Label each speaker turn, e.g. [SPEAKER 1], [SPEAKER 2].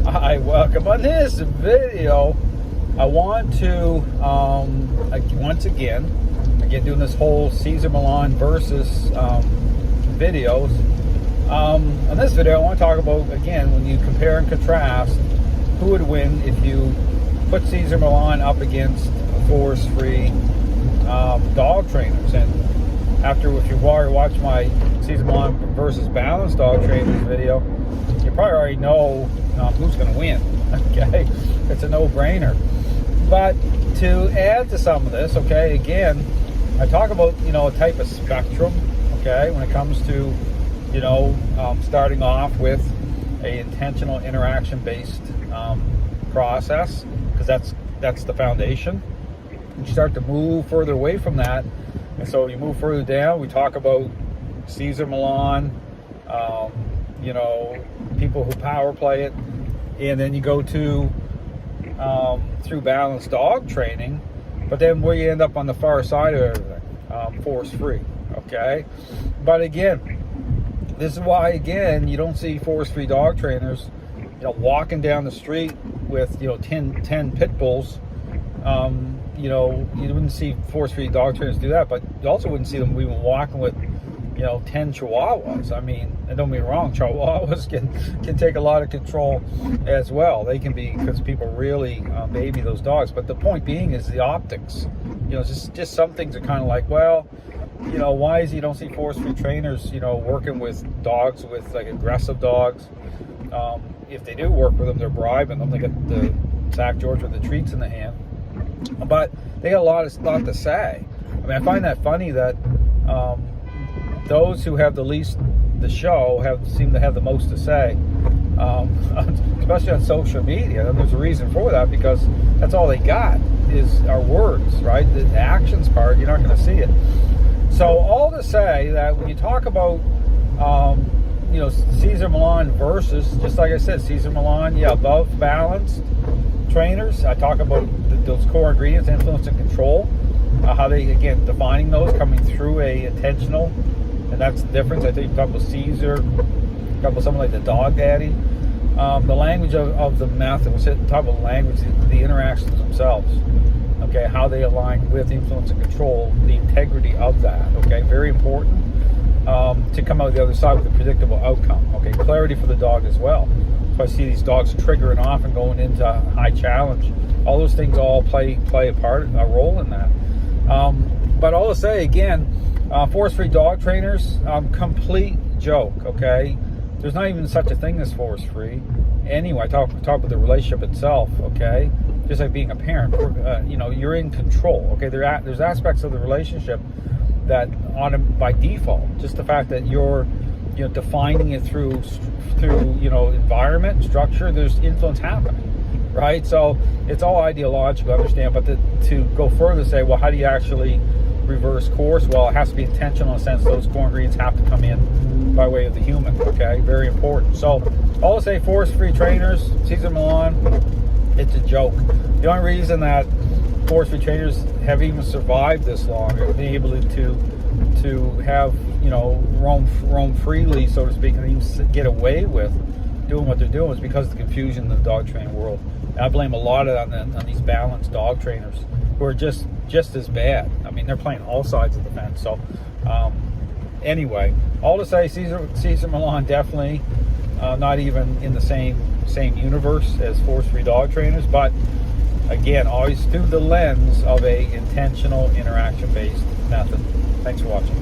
[SPEAKER 1] Hi, welcome. On this video, I want to, once again doing this whole Cesar Millan versus videos. On this video, I want to talk about, again, when you compare and contrast, who would win if you put Cesar Millan up against force-free dog trainers. And if you've already watched my Cesar Millan versus balanced dog trainers video, you probably already know who's going to win. Okay, it's a no-brainer. But to add to some of this, okay, again, I talk about a type of spectrum. Okay, when it comes to starting off with a intentional interaction-based process, because that's the foundation. You start to move further away from that, and so you move further down. We talk about Cesar Millan, people who power play it, and then you go to through balanced dog training, but then where you end up on the far side of everything, force-free. Okay, but again, this is why you don't see force-free dog trainers walking down the street with 10 pit bulls. You wouldn't see force-free dog trainers do that, but you also wouldn't see them even walking with 10 chihuahuas. I mean, and don't get me wrong, chihuahuas can take a lot of control as well. They can be, because people really baby those dogs. But the point being is the optics. Just some things are kind of like, well, why is you don't see force-free trainers working with dogs, with like aggressive dogs? If they do work with them, they're bribing them. They get the Zach George with the treats in the hand, but they got a lot to say. I mean, I find that funny that those who have the least to show seem to have the most to say, especially on social media. And there's a reason for that, because that's all they got is our words, right? The actions part, you're not going to see it. So all to say that when you talk about Cesar Millan versus, just like I said, Cesar Millan, above balanced trainers. I talk about those core ingredients, influence and control, how they, again, defining those, coming through a intentional, and that's the difference. I think you talk about Cesar, talk about someone like the Dog Daddy. The language of the method, we talk about language, the interactions themselves, okay, how they align with influence and control, the integrity of that, okay, very important. To come out the other side with a predictable outcome. Okay, clarity for the dog as well. So I see these dogs triggering off and going into high challenge. All those things all play a role in that. But all to say, again, force-free dog trainers, complete joke. Okay, there's not even such a thing as force-free. Anyway, I talk about the relationship itself. Okay, just like being a parent, you're in control. Okay, there's aspects of the relationship that by default, just the fact that you're defining it through environment, structure, there's influence happening, right? So it's all ideological, I understand, but to go further, say, well, how do you actually reverse course? Well, it has to be intentional in the sense those core ingredients have to come in by way of the human. Okay, very important. So all to say, force-free trainers, Cesar Millan, it's a joke. The only reason that force-free trainers have even survived this long, or being able to have roam freely, so to speak, and even get away with doing what they're doing, is because of the confusion in the dog training world. And I blame a lot of that on these balanced dog trainers who are just as bad. I mean, they're playing all sides of the fence. So anyway, all to say, Cesar Millan definitely not even in the same universe as force-free dog trainers, but again, always through the lens of a intentional interaction-based method. Thanks for watching.